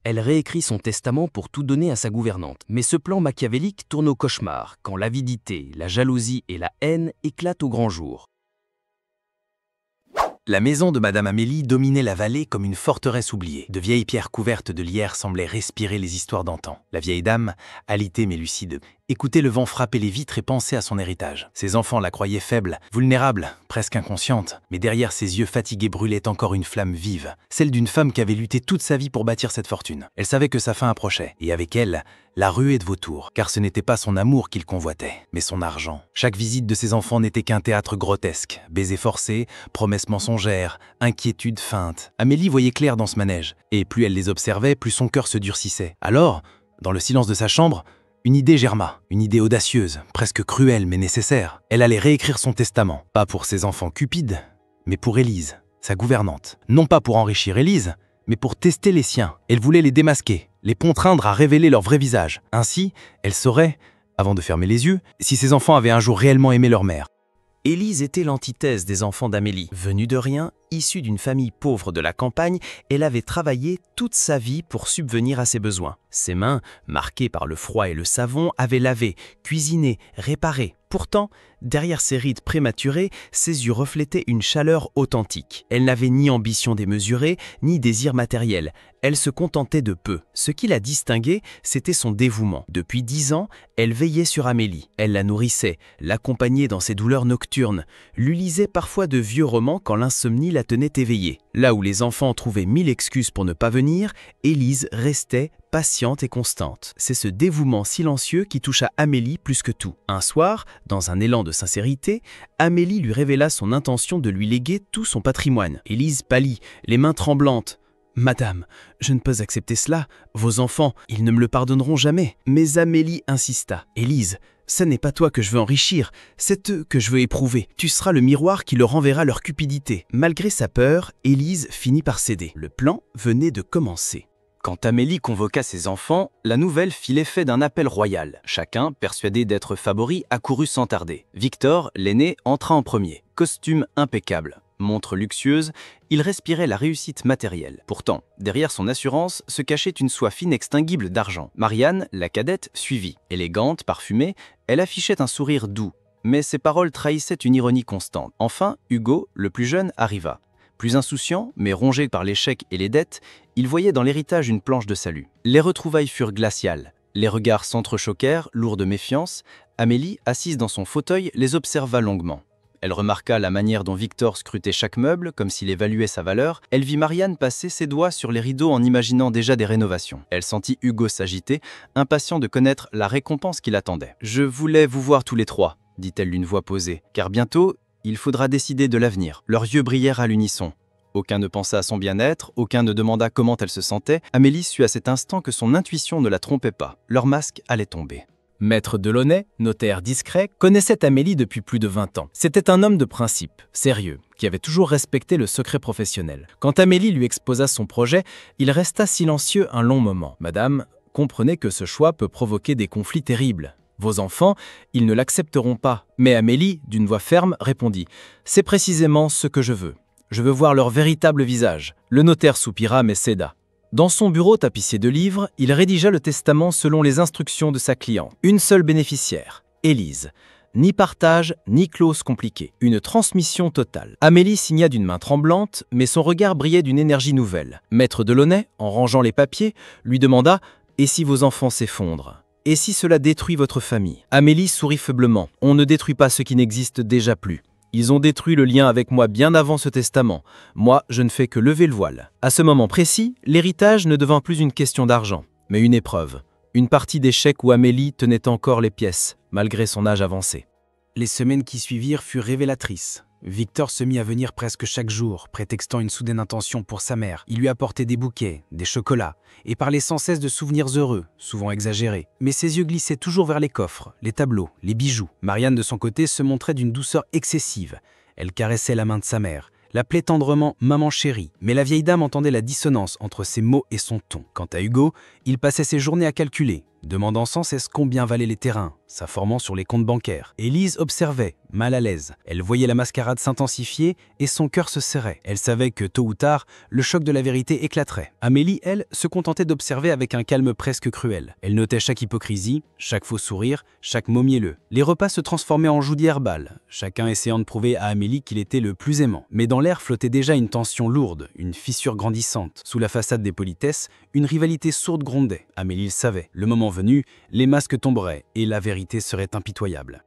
Elle réécrit son testament pour tout donner à sa gouvernante. Mais ce plan machiavélique tourne au cauchemar quand l'avidité, la jalousie et la haine éclatent au grand jour. La maison de Madame Amélie dominait la vallée comme une forteresse oubliée. De vieilles pierres couvertes de lierre semblaient respirer les histoires d'antan. La vieille dame, alitée mais lucide, écoutait le vent frapper les vitres et pensait à son héritage. Ses enfants la croyaient faible, vulnérable, presque inconsciente. Mais derrière ses yeux fatigués brûlait encore une flamme vive, celle d'une femme qui avait lutté toute sa vie pour bâtir cette fortune. Elle savait que sa fin approchait, et avec elle, la ruée de vautours, car ce n'était pas son amour qu'il convoitait, mais son argent. Chaque visite de ses enfants n'était qu'un théâtre grotesque, baisers forcés, promesses mensongères, inquiétudes feintes. Amélie voyait clair dans ce manège, et plus elle les observait, plus son cœur se durcissait. Alors, dans le silence de sa chambre, une idée germa, une idée audacieuse, presque cruelle mais nécessaire. Elle allait réécrire son testament, pas pour ses enfants cupides, mais pour Élise, sa gouvernante. Non pas pour enrichir Élise, mais pour tester les siens. Elle voulait les démasquer, les contraindre à révéler leur vrai visage. Ainsi, elle saurait, avant de fermer les yeux, si ses enfants avaient un jour réellement aimé leur mère. Élise était l'antithèse des enfants d'Amélie. Venue de rien, issue d'une famille pauvre de la campagne, elle avait travaillé toute sa vie pour subvenir à ses besoins. Ses mains, marquées par le froid et le savon, avaient lavé, cuisiné, réparé. Pourtant, derrière ses rides prématurés, ses yeux reflétaient une chaleur authentique. Elle n'avait ni ambition démesurée, ni désir matériel. Elle se contentait de peu. Ce qui la distinguait, c'était son dévouement. Depuis 10 ans, elle veillait sur Amélie. Elle la nourrissait, l'accompagnait dans ses douleurs nocturnes, lui lisait parfois de vieux romans quand l'insomnie la tenait éveillée. Là où les enfants trouvaient 1000 excuses pour ne pas venir, Élise restait patiente et constante. C'est ce dévouement silencieux qui toucha Amélie plus que tout. Un soir, dans un élan de sincérité, Amélie lui révéla son intention de lui léguer tout son patrimoine. Élise pâlit, les mains tremblantes. « Madame, je ne peux accepter cela. Vos enfants, ils ne me le pardonneront jamais. » Mais Amélie insista. « Élise, ce n'est pas toi que je veux enrichir, c'est eux que je veux éprouver. Tu seras le miroir qui leur enverra leur cupidité. » Malgré sa peur, Élise finit par céder. Le plan venait de commencer. Quand Amélie convoqua ses enfants, la nouvelle fit l'effet d'un appel royal. Chacun, persuadé d'être favori, accourut sans tarder. Victor, l'aîné, entra en premier. Costume impeccable, montre luxueuse, il respirait la réussite matérielle. Pourtant, derrière son assurance se cachait une soif inextinguible d'argent. Marianne, la cadette, suivit. Élégante, parfumée, elle affichait un sourire doux. Mais ses paroles trahissaient une ironie constante. Enfin, Hugo, le plus jeune, arriva. Plus insouciant, mais rongé par l'échec et les dettes, il voyait dans l'héritage une planche de salut. Les retrouvailles furent glaciales. Les regards s'entrechoquèrent, lourds de méfiance. Amélie, assise dans son fauteuil, les observa longuement. Elle remarqua la manière dont Victor scrutait chaque meuble, comme s'il évaluait sa valeur. Elle vit Marianne passer ses doigts sur les rideaux en imaginant déjà des rénovations. Elle sentit Hugo s'agiter, impatient de connaître la récompense qui l'attendait. « Je voulais vous voir tous les trois », dit-elle d'une voix posée, « car bientôt, il faudra décider de l'avenir. » Leurs yeux brillèrent à l'unisson. Aucun ne pensa à son bien-être, aucun ne demanda comment elle se sentait. Amélie sut à cet instant que son intuition ne la trompait pas. Leur masque allait tomber. Maître Delaunay, notaire discret, connaissait Amélie depuis plus de 20 ans. C'était un homme de principe, sérieux, qui avait toujours respecté le secret professionnel. Quand Amélie lui exposa son projet, il resta silencieux un long moment. « Madame, comprenez que ce choix peut provoquer des conflits terribles. Vos enfants, ils ne l'accepteront pas. » Mais Amélie, d'une voix ferme, répondit « C'est précisément ce que je veux. Je veux voir leur véritable visage. » Le notaire soupira mais céda. Dans son bureau tapissé de livres, il rédigea le testament selon les instructions de sa cliente. Une seule bénéficiaire, Élise. Ni partage, ni clause compliquée. Une transmission totale. Amélie signa d'une main tremblante, mais son regard brillait d'une énergie nouvelle. Maître Delaunay, en rangeant les papiers, lui demanda « Et si vos enfants s'effondrent ? Et si cela détruit votre famille ?» Amélie sourit faiblement. « On ne détruit pas ce qui n'existe déjà plus. Ils ont détruit le lien avec moi bien avant ce testament. Moi, je ne fais que lever le voile. » À ce moment précis, l'héritage ne devint plus une question d'argent, mais une épreuve. Une partie d'échecs où Amélie tenait encore les pièces, malgré son âge avancé. Les semaines qui suivirent furent révélatrices. Victor se mit à venir presque chaque jour, prétextant une soudaine intention pour sa mère. Il lui apportait des bouquets, des chocolats, et parlait sans cesse de souvenirs heureux, souvent exagérés. Mais ses yeux glissaient toujours vers les coffres, les tableaux, les bijoux. Marianne, de son côté, se montrait d'une douceur excessive. Elle caressait la main de sa mère, l'appelait tendrement « maman chérie », mais la vieille dame entendait la dissonance entre ses mots et son ton. Quant à Hugo, il passait ses journées à calculer, demandant sans cesse combien valaient les terrains, s'informant sur les comptes bancaires. Élise observait, mal à l'aise. Elle voyait la mascarade s'intensifier et son cœur se serrait. Elle savait que, tôt ou tard, le choc de la vérité éclaterait. Amélie, elle, se contentait d'observer avec un calme presque cruel. Elle notait chaque hypocrisie, chaque faux sourire, chaque mot mielleux. Les repas se transformaient en joutes herbales, chacun essayant de prouver à Amélie qu'il était le plus aimant. Mais dans l'air flottait déjà une tension lourde, une fissure grandissante. Sous la façade des politesses, une rivalité sourde grondait. Amélie le savait. Le moment venu, les masques tomberaient et la vérité serait impitoyable.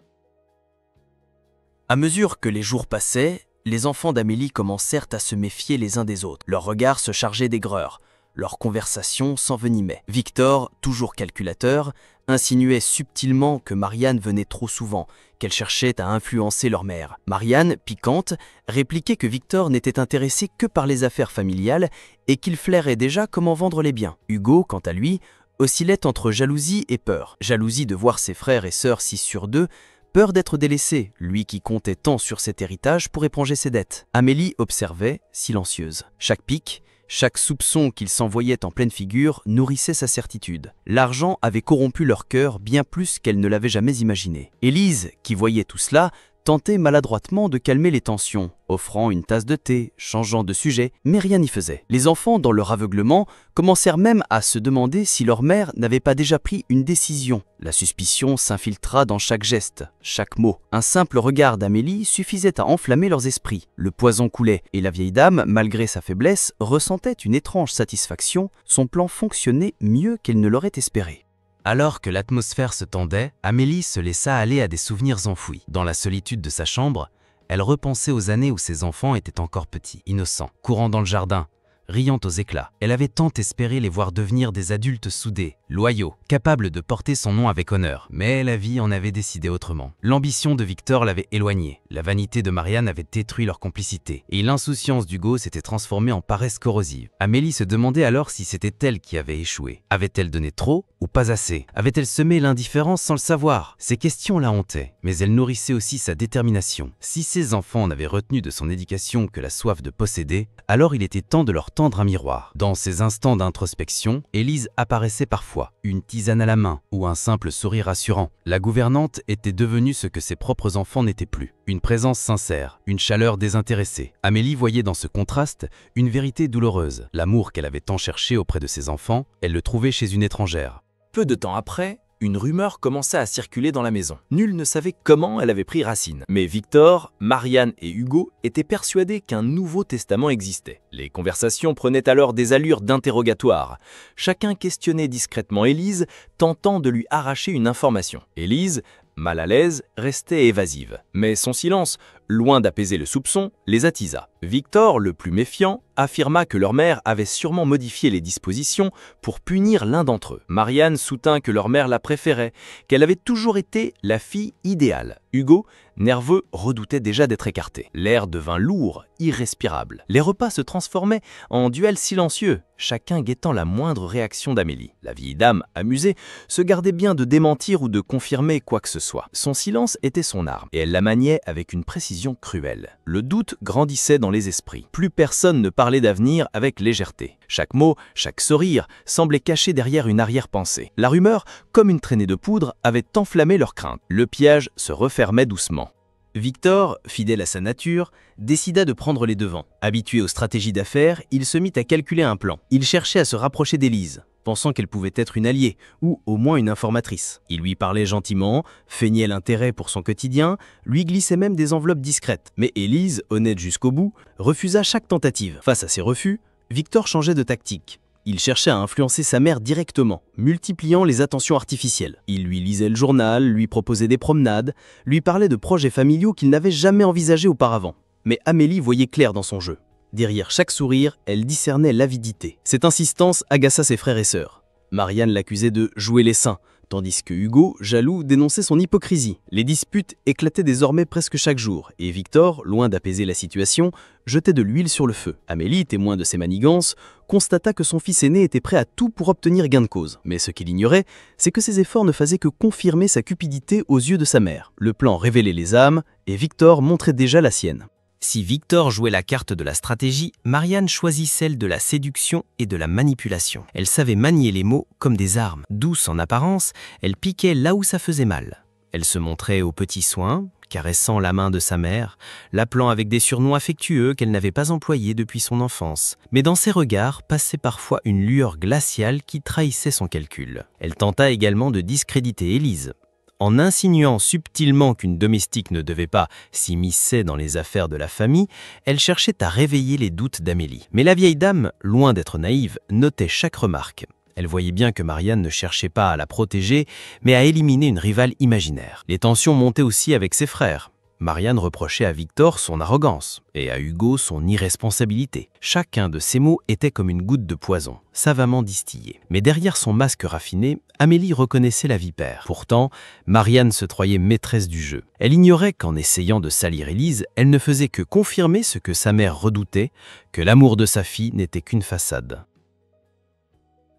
À mesure que les jours passaient, les enfants d'Amélie commencèrent à se méfier les uns des autres. Leurs regards se chargeaient d'aigreur. Leurs conversations s'envenimaient. Victor, toujours calculateur, insinuait subtilement que Marianne venait trop souvent, qu'elle cherchait à influencer leur mère. Marianne, piquante, répliquait que Victor n'était intéressé que par les affaires familiales et qu'il flairait déjà comment vendre les biens. Hugo, quant à lui, oscillait entre jalousie et peur. Jalousie de voir ses frères et sœurs 6 sur 2, peur d'être délaissé, lui qui comptait tant sur cet héritage pour éponger ses dettes. Amélie observait, silencieuse. Chaque pique, chaque soupçon qu'il s'envoyait en pleine figure nourrissait sa certitude. L'argent avait corrompu leur cœur bien plus qu'elle ne l'avait jamais imaginé. Élise, qui voyait tout cela, tentait maladroitement de calmer les tensions, offrant une tasse de thé, changeant de sujet, mais rien n'y faisait. Les enfants, dans leur aveuglement, commencèrent même à se demander si leur mère n'avait pas déjà pris une décision. La suspicion s'infiltra dans chaque geste, chaque mot. Un simple regard d'Amélie suffisait à enflammer leurs esprits. Le poison coulait, et la vieille dame, malgré sa faiblesse, ressentait une étrange satisfaction. Son plan fonctionnait mieux qu'elle ne l'aurait espéré. Alors que l'atmosphère se tendait, Amélie se laissa aller à des souvenirs enfouis. Dans la solitude de sa chambre, elle repensait aux années où ses enfants étaient encore petits, innocents, courant dans le jardin, riant aux éclats. Elle avait tant espéré les voir devenir des adultes soudés, loyaux, capables de porter son nom avec honneur. Mais la vie en avait décidé autrement. L'ambition de Victor l'avait éloigné, la vanité de Marianne avait détruit leur complicité, et l'insouciance d'Hugo s'était transformée en paresse corrosive. Amélie se demandait alors si c'était elle qui avait échoué. Avait-elle donné trop ou pas assez? Avait-elle semé l'indifférence sans le savoir? Ces questions la hantaient, mais elles nourrissaient aussi sa détermination. Si ses enfants n'avaient retenu de son éducation que la soif de posséder, alors il était temps de leur tendre un miroir. Dans ces instants d'introspection, Élise apparaissait parfois, une tisane à la main ou un simple sourire rassurant. La gouvernante était devenue ce que ses propres enfants n'étaient plus. Une présence sincère, une chaleur désintéressée. Amélie voyait dans ce contraste une vérité douloureuse. L'amour qu'elle avait tant cherché auprès de ses enfants, elle le trouvait chez une étrangère. Peu de temps après, une rumeur commença à circuler dans la maison. Nul ne savait comment elle avait pris racine. Mais Victor, Marianne et Hugo étaient persuadés qu'un Nouveau Testament existait. Les conversations prenaient alors des allures d'interrogatoire. Chacun questionnait discrètement Élise, tentant de lui arracher une information. Élise, mal à l'aise, restait évasive. Mais son silence, loin d'apaiser le soupçon, les attisa. Victor, le plus méfiant, affirma que leur mère avait sûrement modifié les dispositions pour punir l'un d'entre eux. Marianne soutint que leur mère la préférait, qu'elle avait toujours été la fille idéale. Hugo, nerveux, redoutait déjà d'être écarté. L'air devint lourd, irrespirable. Les repas se transformaient en duels silencieux, chacun guettant la moindre réaction d'Amélie. La vieille dame, amusée, se gardait bien de démentir ou de confirmer quoi que ce soit. Son silence était son arme, et elle la maniait avec une précision cruelle. Le doute grandissait dans les esprits. Plus personne ne parlait d'avenir avec légèreté. Chaque mot, chaque sourire semblait caché derrière une arrière-pensée. La rumeur, comme une traînée de poudre, avait enflammé leurs craintes. Le piège se refermait doucement. Victor, fidèle à sa nature, décida de prendre les devants. Habitué aux stratégies d'affaires, il se mit à calculer un plan. Il cherchait à se rapprocher d'Élise, pensant qu'elle pouvait être une alliée, ou au moins une informatrice. Il lui parlait gentiment, feignait l'intérêt pour son quotidien, lui glissait même des enveloppes discrètes. Mais Élise, honnête jusqu'au bout, refusa chaque tentative. Face à ces refus, Victor changeait de tactique. Il cherchait à influencer sa mère directement, multipliant les attentions artificielles. Il lui lisait le journal, lui proposait des promenades, lui parlait de projets familiaux qu'il n'avait jamais envisagés auparavant. Mais Amélie voyait clair dans son jeu. Derrière chaque sourire, elle discernait l'avidité. Cette insistance agaça ses frères et sœurs. Marianne l'accusait de jouer les saints, tandis que Hugo, jaloux, dénonçait son hypocrisie. Les disputes éclataient désormais presque chaque jour, et Victor, loin d'apaiser la situation, jetait de l'huile sur le feu. Amélie, témoin de ses manigances, constata que son fils aîné était prêt à tout pour obtenir gain de cause. Mais ce qu'il ignorait, c'est que ses efforts ne faisaient que confirmer sa cupidité aux yeux de sa mère. Le plan révélait les âmes, et Victor montrait déjà la sienne. Si Victor jouait la carte de la stratégie, Marianne choisit celle de la séduction et de la manipulation. Elle savait manier les mots comme des armes. Douce en apparence, elle piquait là où ça faisait mal. Elle se montrait aux petits soins, caressant la main de sa mère, l'appelant avec des surnoms affectueux qu'elle n'avait pas employés depuis son enfance. Mais dans ses regards passait parfois une lueur glaciale qui trahissait son calcul. Elle tenta également de discréditer Élise. En insinuant subtilement qu'une domestique ne devait pas s'immiscer dans les affaires de la famille, elle cherchait à réveiller les doutes d'Amélie. Mais la vieille dame, loin d'être naïve, notait chaque remarque. Elle voyait bien que Marianne ne cherchait pas à la protéger, mais à éliminer une rivale imaginaire. Les tensions montaient aussi avec ses frères. Marianne reprochait à Victor son arrogance et à Hugo son irresponsabilité. Chacun de ces mots était comme une goutte de poison, savamment distillée. Mais derrière son masque raffiné, Amélie reconnaissait la vipère. Pourtant, Marianne se croyait maîtresse du jeu. Elle ignorait qu'en essayant de salir Élise, elle ne faisait que confirmer ce que sa mère redoutait, que l'amour de sa fille n'était qu'une façade.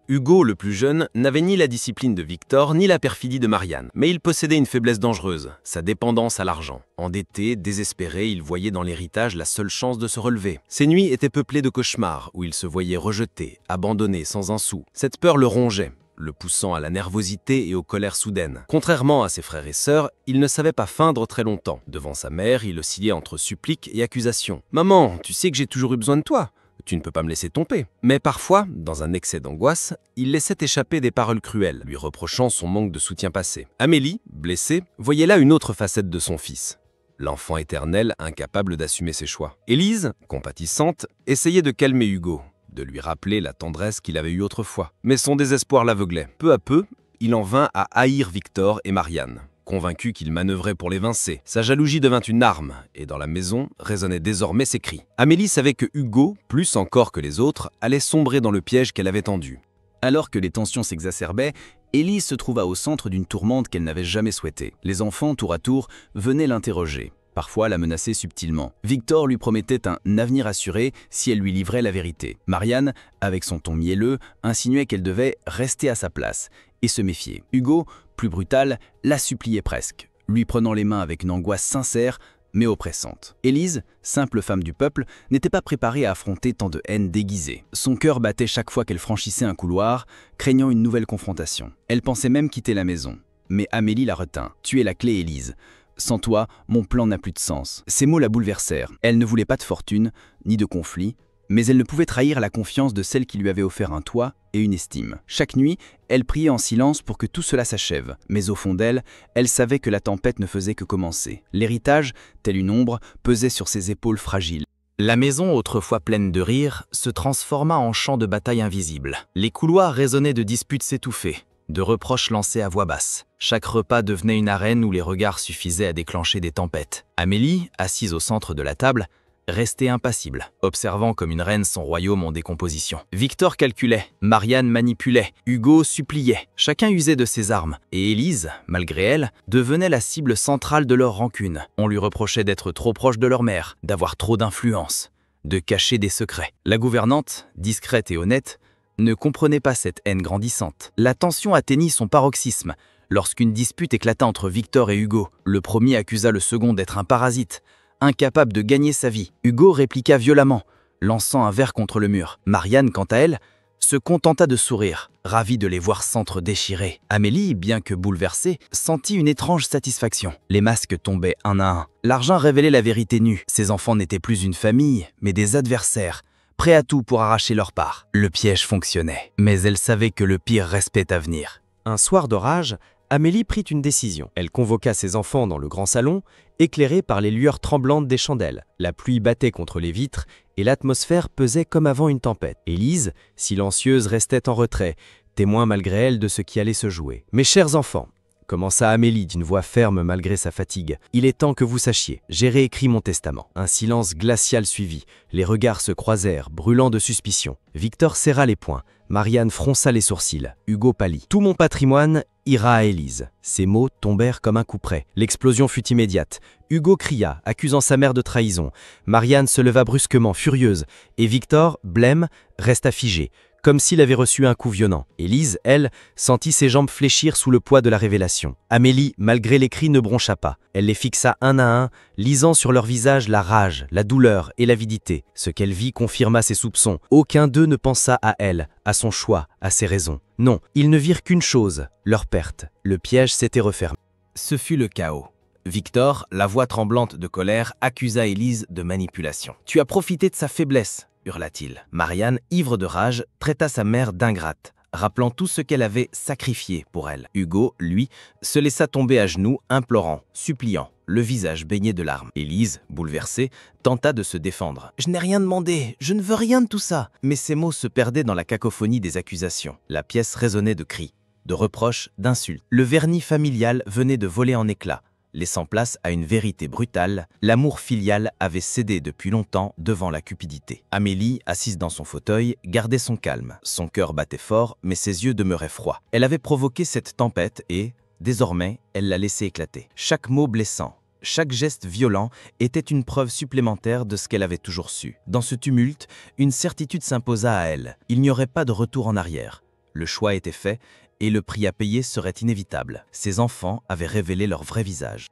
Hugo, le plus jeune, n'avait ni la discipline de Victor, ni la perfidie de Marianne. Mais il possédait une faiblesse dangereuse, sa dépendance à l'argent. Endetté, désespéré, il voyait dans l'héritage la seule chance de se relever. Ses nuits étaient peuplées de cauchemars, où il se voyait rejeté, abandonné, sans un sou. Cette peur le rongeait, le poussant à la nervosité et aux colères soudaines. Contrairement à ses frères et sœurs, il ne savait pas feindre très longtemps. Devant sa mère, il oscillait entre suppliques et accusations. « Maman, tu sais que j'ai toujours eu besoin de toi. Tu ne peux pas me laisser tomber. » Mais parfois, dans un excès d'angoisse, il laissait échapper des paroles cruelles, lui reprochant son manque de soutien passé. Amélie, blessée, voyait là une autre facette de son fils. L'enfant éternel, incapable d'assumer ses choix. Élise, compatissante, essayait de calmer Hugo, de lui rappeler la tendresse qu'il avait eue autrefois. Mais son désespoir l'aveuglait. Peu à peu, il en vint à haïr Victor et Marianne. Convaincu qu'il manœuvrait pour l'évincer, sa jalousie devint une arme, et dans la maison résonnaient désormais ses cris. Amélie savait que Hugo, plus encore que les autres, allait sombrer dans le piège qu'elle avait tendu. Alors que les tensions s'exacerbaient, Élise se trouva au centre d'une tourmente qu'elle n'avait jamais souhaitée. Les enfants, tour à tour, venaient l'interroger, parfois la menacer subtilement. Victor lui promettait un avenir assuré si elle lui livrait la vérité. Marianne, avec son ton mielleux, insinuait qu'elle devait rester à sa place et se méfier. Hugo, plus brutal, la suppliait presque, lui prenant les mains avec une angoisse sincère mais oppressante. Élise, simple femme du peuple, n'était pas préparée à affronter tant de haine déguisée. Son cœur battait chaque fois qu'elle franchissait un couloir, craignant une nouvelle confrontation. Elle pensait même quitter la maison. Mais Amélie la retint. « Tu es la clé, Élise. Sans toi, mon plan n'a plus de sens. » Ces mots la bouleversèrent. Elle ne voulait pas de fortune, ni de conflit, mais elle ne pouvait trahir la confiance de celle qui lui avait offert un toit et une estime. Chaque nuit, elle priait en silence pour que tout cela s'achève. Mais au fond d'elle, elle savait que la tempête ne faisait que commencer. L'héritage, tel une ombre, pesait sur ses épaules fragiles. La maison, autrefois pleine de rires, se transforma en champ de bataille invisible. Les couloirs résonnaient de disputes s'étouffer, de reproches lancés à voix basse. Chaque repas devenait une arène où les regards suffisaient à déclencher des tempêtes. Amélie, assise au centre de la table, restait impassible, observant comme une reine son royaume en décomposition. Victor calculait, Marianne manipulait, Hugo suppliait. Chacun usait de ses armes, et Élise, malgré elle, devenait la cible centrale de leur rancune. On lui reprochait d'être trop proche de leur mère, d'avoir trop d'influence, de cacher des secrets. La gouvernante, discrète et honnête, ne comprenait pas cette haine grandissante. La tension atteignit son paroxysme lorsqu'une dispute éclata entre Victor et Hugo. Le premier accusa le second d'être un parasite, incapable de gagner sa vie. Hugo répliqua violemment, lançant un verre contre le mur. Marianne, quant à elle, se contenta de sourire, ravie de les voir s'entre-déchirer. Amélie, bien que bouleversée, sentit une étrange satisfaction. Les masques tombaient un à un. L'argent révélait la vérité nue. Ses enfants n'étaient plus une famille, mais des adversaires, prêts à tout pour arracher leur part. Le piège fonctionnait, mais elle savait que le pire restait à venir. Un soir d'orage, Amélie prit une décision. Elle convoqua ses enfants dans le grand salon, éclairés par les lueurs tremblantes des chandelles. La pluie battait contre les vitres et l'atmosphère pesait comme avant une tempête. Élise, silencieuse, restait en retrait, témoin malgré elle de ce qui allait se jouer. « Mes chers enfants », commença Amélie d'une voix ferme malgré sa fatigue, « il est temps que vous sachiez, j'ai réécrit mon testament. » Un silence glacial suivit, les regards se croisèrent, brûlants de suspicion. Victor serra les poings, Marianne fronça les sourcils, Hugo pâlit. « Tout mon patrimoine ira à Élise. » Ces mots tombèrent comme un coup près. L'explosion fut immédiate. Hugo cria, accusant sa mère de trahison. Marianne se leva brusquement, furieuse, et Victor, blême, resta figé, comme s'il avait reçu un coup violent. Élise, elle, sentit ses jambes fléchir sous le poids de la révélation. Amélie, malgré les cris, ne broncha pas. Elle les fixa un à un, lisant sur leur visage la rage, la douleur et l'avidité. Ce qu'elle vit confirma ses soupçons. Aucun d'eux ne pensa à elle, à son choix, à ses raisons. Non, ils ne virent qu'une chose, leur perte. Le piège s'était refermé. Ce fut le chaos. Victor, la voix tremblante de colère, accusa Élise de manipulation. « Tu as profité de sa faiblesse !» hurla-t-il. Marianne, ivre de rage, traita sa mère d'ingrate, rappelant tout ce qu'elle avait sacrifié pour elle. Hugo, lui, se laissa tomber à genoux, implorant, suppliant, le visage baigné de larmes. Élise, bouleversée, tenta de se défendre. « Je n'ai rien demandé, je ne veux rien de tout ça !» Mais ses mots se perdaient dans la cacophonie des accusations. La pièce résonnait de cris, de reproches, d'insultes. Le vernis familial venait de voler en éclats. Laissant place à une vérité brutale, l'amour filial avait cédé depuis longtemps devant la cupidité. Amélie, assise dans son fauteuil, gardait son calme. Son cœur battait fort, mais ses yeux demeuraient froids. Elle avait provoqué cette tempête et, désormais, elle la laissait éclater. Chaque mot blessant, chaque geste violent était une preuve supplémentaire de ce qu'elle avait toujours su. Dans ce tumulte, une certitude s'imposa à elle. Il n'y aurait pas de retour en arrière. Le choix était fait, et le prix à payer serait inévitable. Ses enfants avaient révélé leur vrai visage.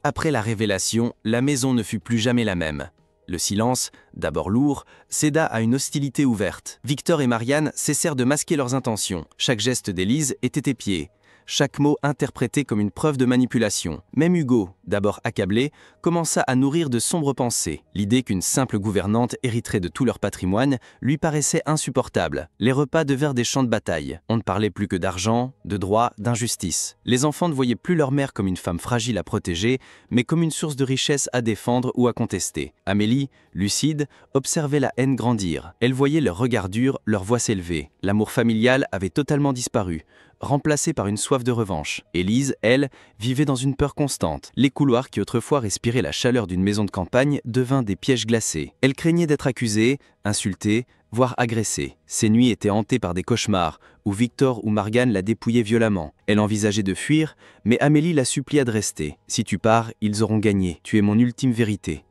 Après la révélation, la maison ne fut plus jamais la même. Le silence, d'abord lourd, céda à une hostilité ouverte. Victor et Marianne cessèrent de masquer leurs intentions. Chaque geste d'Élise était épié. Chaque mot interprété comme une preuve de manipulation. Même Hugo, d'abord accablé, commença à nourrir de sombres pensées. L'idée qu'une simple gouvernante hériterait de tout leur patrimoine lui paraissait insupportable. Les repas devinrent des champs de bataille. On ne parlait plus que d'argent, de droit, d'injustice. Les enfants ne voyaient plus leur mère comme une femme fragile à protéger, mais comme une source de richesse à défendre ou à contester. Amélie, lucide, observait la haine grandir. Elle voyait leurs regards durs, leur voix s'élever. L'amour familial avait totalement disparu, remplacée par une soif de revanche. Élise, elle, vivait dans une peur constante. Les couloirs qui autrefois respiraient la chaleur d'une maison de campagne devinrent des pièges glacés. Elle craignait d'être accusée, insultée, voire agressée. Ses nuits étaient hantées par des cauchemars, où Victor ou Marianne la dépouillaient violemment. Elle envisageait de fuir, mais Amélie la supplia de rester. « Si tu pars, ils auront gagné. Tu es mon ultime vérité. »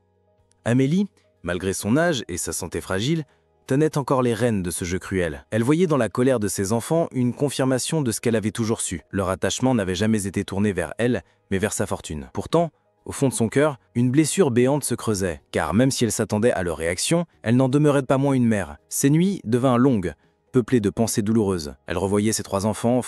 Amélie, malgré son âge et sa santé fragile, tenait encore les rênes de ce jeu cruel. Elle voyait dans la colère de ses enfants une confirmation de ce qu'elle avait toujours su. Leur attachement n'avait jamais été tourné vers elle, mais vers sa fortune. Pourtant, au fond de son cœur, une blessure béante se creusait, car même si elle s'attendait à leur réaction, elle n'en demeurait pas moins une mère. Ses nuits devinrent longues, peuplées de pensées douloureuses. Elle revoyait ses 3 enfants,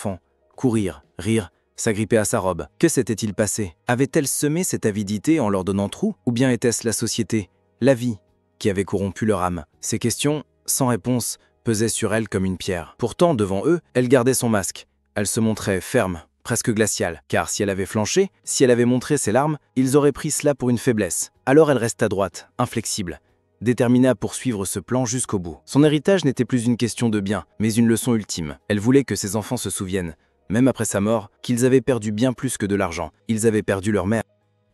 courir, rire, s'agripper à sa robe. Que s'était-il passé? Avait-elle semé cette avidité en leur donnant trou? Ou bien était-ce la société, la vie, qui avait corrompu leur âme? Ces questions, sans réponse, pesaient sur elle comme une pierre. Pourtant, devant eux, elle gardait son masque. Elle se montrait ferme, presque glaciale, car si elle avait flanché, si elle avait montré ses larmes, ils auraient pris cela pour une faiblesse. Alors elle resta droite, inflexible, déterminée à poursuivre ce plan jusqu'au bout. Son héritage n'était plus une question de bien, mais une leçon ultime. Elle voulait que ses enfants se souviennent, même après sa mort, qu'ils avaient perdu bien plus que de l'argent. Ils avaient perdu leur mère.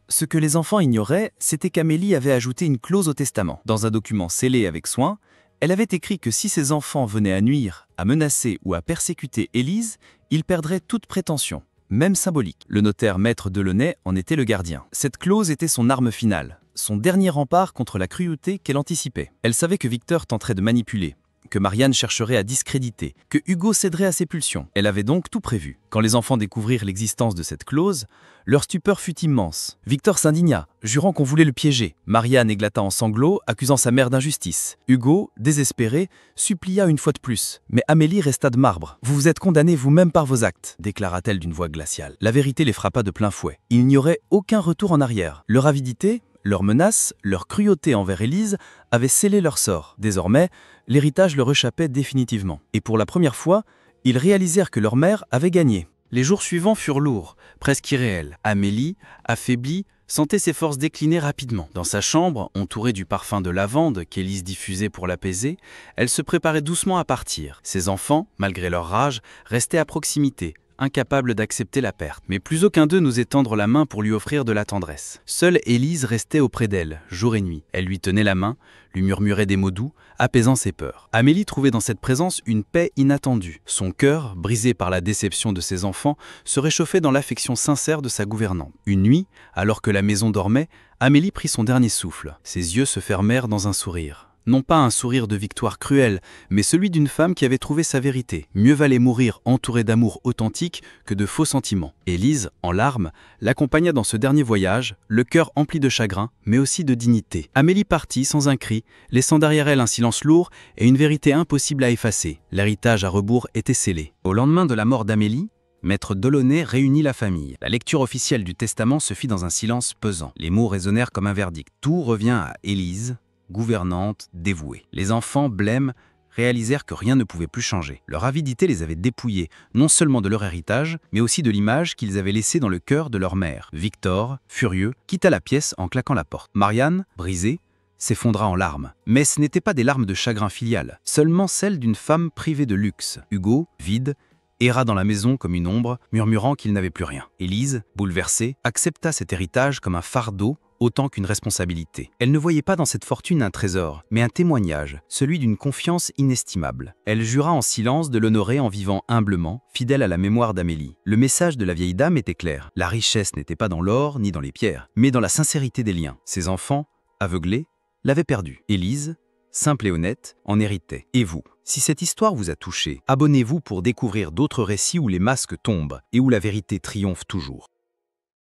Ce que les enfants ignoraient, c'était qu'Amélie avait ajouté une clause au testament. Dans un document scellé avec soin, elle avait écrit que si ses enfants venaient à nuire, à menacer ou à persécuter Élise, ils perdraient toute prétention, même symbolique. Le notaire maître Delaunay en était le gardien. Cette clause était son arme finale, son dernier rempart contre la cruauté qu'elle anticipait. Elle savait que Victor tenterait de manipuler, que Marianne chercherait à discréditer, que Hugo céderait à ses pulsions. Elle avait donc tout prévu. Quand les enfants découvrirent l'existence de cette clause, leur stupeur fut immense. Victor s'indigna, jurant qu'on voulait le piéger. Marianne éclata en sanglots, accusant sa mère d'injustice. Hugo, désespéré, supplia une fois de plus. Mais Amélie resta de marbre. « Vous vous êtes condamné vous-même par vos actes », déclara-t-elle d'une voix glaciale. La vérité les frappa de plein fouet. Il n'y aurait aucun retour en arrière. Leur avidité, leurs menaces, leur cruauté envers Élise avaient scellé leur sort. Désormais, l'héritage leur échappait définitivement. Et pour la première fois, ils réalisèrent que leur mère avait gagné. Les jours suivants furent lourds, presque irréels. Amélie, affaiblie, sentait ses forces décliner rapidement. Dans sa chambre, entourée du parfum de lavande qu'Élise diffusait pour l'apaiser, elle se préparait doucement à partir. Ses enfants, malgré leur rage, restaient à proximité, incapables d'accepter la perte. Mais plus aucun d'eux n'osait tendre la main pour lui offrir de la tendresse. Seule Élise restait auprès d'elle, jour et nuit. Elle lui tenait la main, lui murmurait des mots doux, apaisant ses peurs. Amélie trouvait dans cette présence une paix inattendue. Son cœur, brisé par la déception de ses enfants, se réchauffait dans l'affection sincère de sa gouvernante. Une nuit, alors que la maison dormait, Amélie prit son dernier souffle. Ses yeux se fermèrent dans un sourire. non pas un sourire de victoire cruelle, mais celui d'une femme qui avait trouvé sa vérité. Mieux valait mourir entourée d'amour authentique que de faux sentiments. Élise, en larmes, l'accompagna dans ce dernier voyage, le cœur empli de chagrin, mais aussi de dignité. Amélie partit sans un cri, laissant derrière elle un silence lourd et une vérité impossible à effacer. L'héritage à rebours était scellé. Au lendemain de la mort d'Amélie, Maître Delaunay réunit la famille. La lecture officielle du testament se fit dans un silence pesant. Les mots résonnèrent comme un verdict. Tout revient à Élise, gouvernante, dévouée. Les enfants, blêmes, réalisèrent que rien ne pouvait plus changer. Leur avidité les avait dépouillés, non seulement de leur héritage, mais aussi de l'image qu'ils avaient laissée dans le cœur de leur mère. Victor, furieux, quitta la pièce en claquant la porte. Marianne, brisée, s'effondra en larmes. Mais ce n'étaient pas des larmes de chagrin filial, seulement celles d'une femme privée de luxe. Hugo, vide, erra dans la maison comme une ombre, murmurant qu'il n'avait plus rien. Élise, bouleversée, accepta cet héritage comme un fardeau autant qu'une responsabilité. Elle ne voyait pas dans cette fortune un trésor, mais un témoignage, celui d'une confiance inestimable. Elle jura en silence de l'honorer en vivant humblement, fidèle à la mémoire d'Amélie. Le message de la vieille dame était clair. La richesse n'était pas dans l'or ni dans les pierres, mais dans la sincérité des liens. Ses enfants, aveuglés, l'avaient perdue. Élise, simple et honnête, en héritait. Et vous? Si cette histoire vous a touché, abonnez-vous pour découvrir d'autres récits où les masques tombent et où la vérité triomphe toujours.